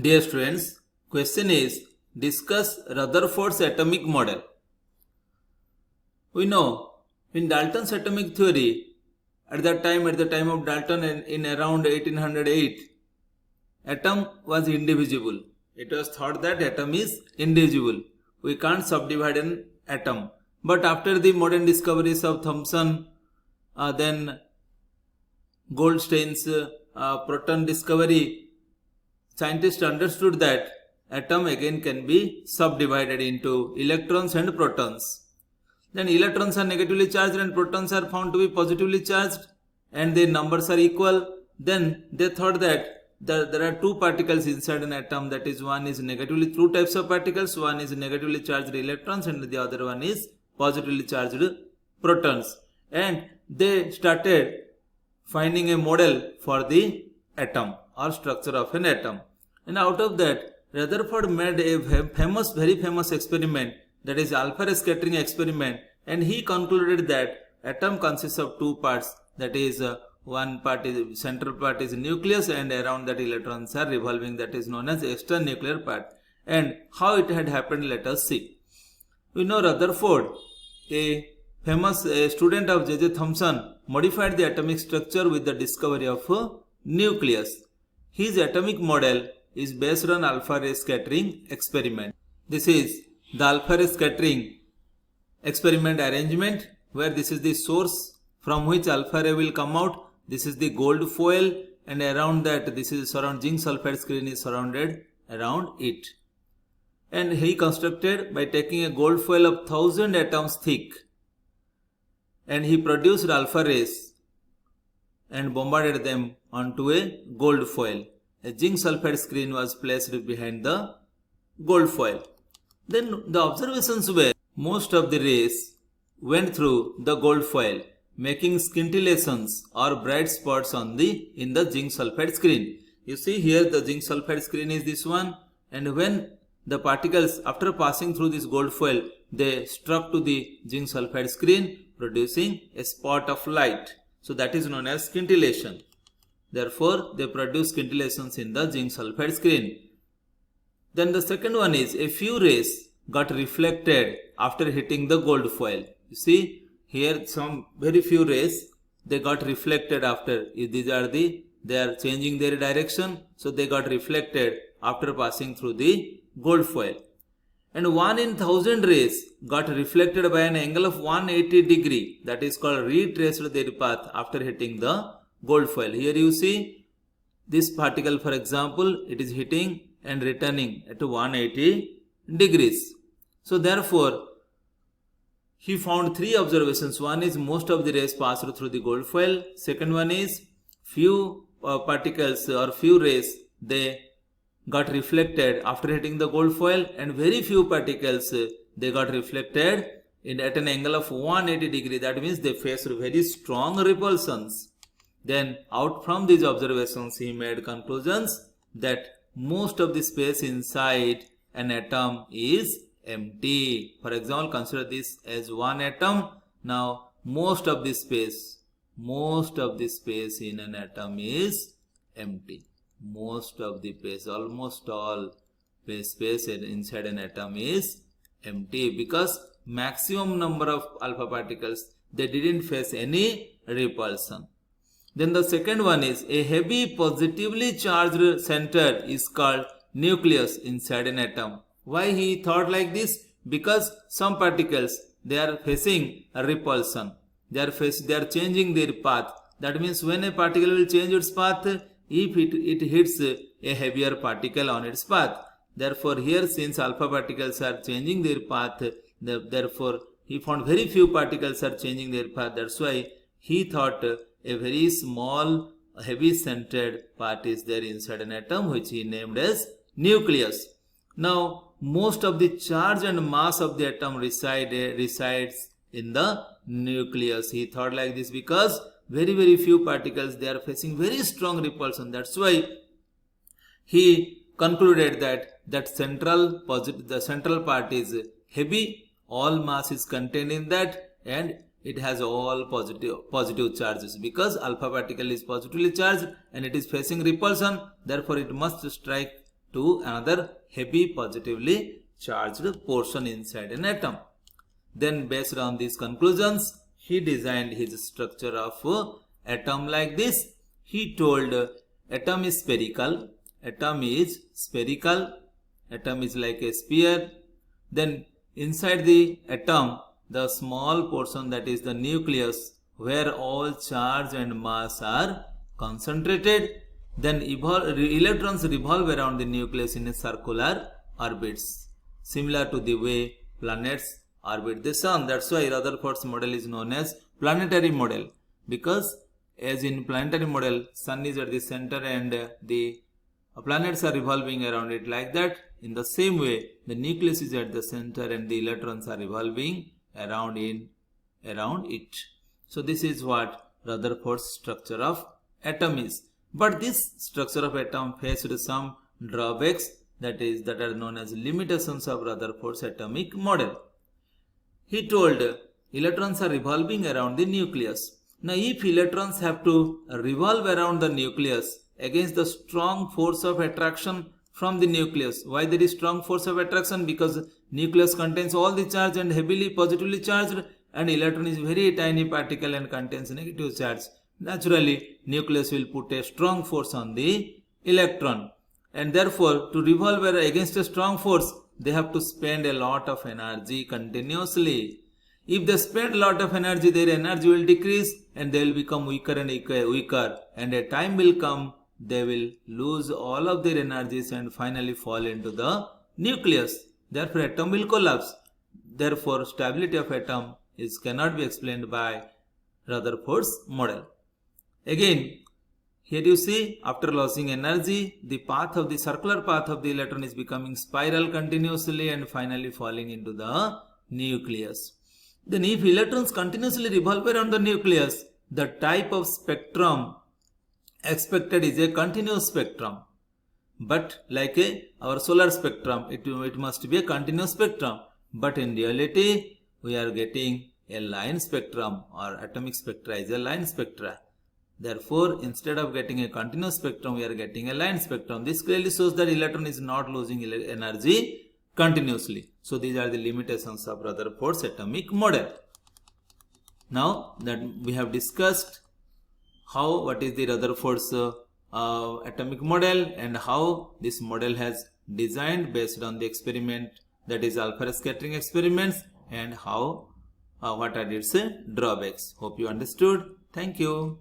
Dear students, question is discuss Rutherford's atomic model. We know in Dalton's atomic theory, at the time of Dalton in around 1808, atom was indivisible. It was thought that atom is indivisible. We can't subdivide an atom. But after the modern discoveries of Thomson, then Goldstein's proton discovery, scientists understood that atom again can be subdivided into electrons and protons. Then electrons are negatively charged and protons are found to be positively charged and their numbers are equal. Then they thought that there are two particles inside an atom, that is, one is negatively, two types of particles, one is negatively charged electrons and the other one is positively charged protons. And they started finding a model for the atom or structure of an atom. And out of that, Rutherford made a very famous experiment, that is alpha ray scattering experiment, and he concluded that atom consists of two parts, that is one part is central part is nucleus and around that electrons are revolving, that is known as extranuclear part. And how it had happened, let us see. We know Rutherford, a famous student of J.J. Thomson, modified the atomic structure with the discovery of nucleus. His atomic model is based on alpha ray scattering experiment. This is the alpha ray scattering experiment arrangement, where this is the source from which alpha ray will come out. This is the gold foil, and around that this is zinc sulfide screen is surrounded around it. And he constructed by taking a gold foil of 1000 atoms thick, and he produced alpha rays and bombarded them onto a gold foil. A zinc sulfide screen was placed behind the gold foil. Then the observations were most of the rays went through the gold foil, making scintillations or bright spots in the zinc sulfide screen. You see here the zinc sulfide screen is this one, and when the particles, after passing through this gold foil, they struck to the zinc sulfide screen, producing a spot of light. So that is known as scintillation. Therefore, they produce scintillations in the zinc sulfide screen. Then the second one is a few rays got reflected after hitting the gold foil. You see here some very few rays, they got reflected after. They are changing their direction, so they got reflected after passing through the gold foil. And 1 in 1000 rays got reflected by an angle of 180 degree, that is called retraced their path after hitting the gold foil. Here you see this particle, for example, it is hitting and returning at 180 degrees. So therefore, he found three observations. One is most of the rays passed through the gold foil. Second one is few particles or few rays, they got reflected after hitting the gold foil, and very few particles they got reflected at an angle of 180 degree. That means they faced very strong repulsions. Then out from these observations he made conclusions that most of the space inside an atom is empty. For example, consider this as one atom. Now most of the space in an atom is empty. Most of the space, almost all space inside an atom is empty, because maximum number of alpha particles, they didn't face any repulsion. Then the second one is a heavy positively charged center is called nucleus inside an atom. Why he thought like this? Because some particles, they are facing a repulsion. They are changing their path. That means when a particle will change its path, if it hits a heavier particle on its path. Therefore here, since alpha particles are changing their path, therefore he found very few particles are changing their path. That's why he thought a very small heavy centered part is there inside an atom, which he named as nucleus. Now most of the charge and mass of the atom resides in the nucleus. He thought like this because very few particles, they are facing very strong repulsion. That's why he concluded that the central part is heavy, all mass is contained in that, and it has all positive charges, because alpha particle is positively charged and it is facing repulsion. Therefore it must strike to another heavy positively charged portion inside an atom. Then based on these conclusions, he designed his structure of atom like this. He told atom is spherical, atom is like a sphere. Then inside the atom, the small portion, that is the nucleus, where all charge and mass are concentrated. Then electrons revolve around the nucleus in a circular orbits, similar to the way planets orbit the sun. That's why Rutherford's model is known as planetary model, because as in planetary model, sun is at the center and the planets are revolving around it. Like that, in the same way, the nucleus is at the center and the electrons are revolving around it. So this is what Rutherford's structure of atom is. But this structure of atom faced some drawbacks, that are known as limitations of Rutherford's atomic model. He told electrons are revolving around the nucleus. Now if electrons have to revolve around the nucleus against the strong force of attraction from the nucleus. Why there is strong force of attraction? Because nucleus contains all the charge and heavily positively charged, and electron is very tiny particle and contains negative charge. Naturally, nucleus will put a strong force on the electron, and therefore to revolve against a strong force, they have to spend a lot of energy continuously. If they spend a lot of energy, their energy will decrease and they will become weaker and weaker, and a time will come they will lose all of their energies and finally fall into the nucleus. Therefore, atom will collapse. Therefore, stability of atom cannot be explained by Rutherford's model. Again, here you see, after losing energy, the circular path of the electron is becoming spiral continuously and finally falling into the nucleus. Then if electrons continuously revolve around the nucleus, the type of spectrum expected is a continuous spectrum. But like our solar spectrum, it must be a continuous spectrum. But in reality, we are getting a line spectrum, or atomic spectra is a line spectra. Therefore, instead of getting a continuous spectrum, we are getting a line spectrum. This clearly shows that electron is not losing energy continuously. So these are the limitations of Rutherford's atomic model. Now that we have discussed what is the Rutherford's atomic model and how this model has designed based on the experiment, that is alpha scattering experiments, and what are its drawbacks. Hope you understood. Thank you.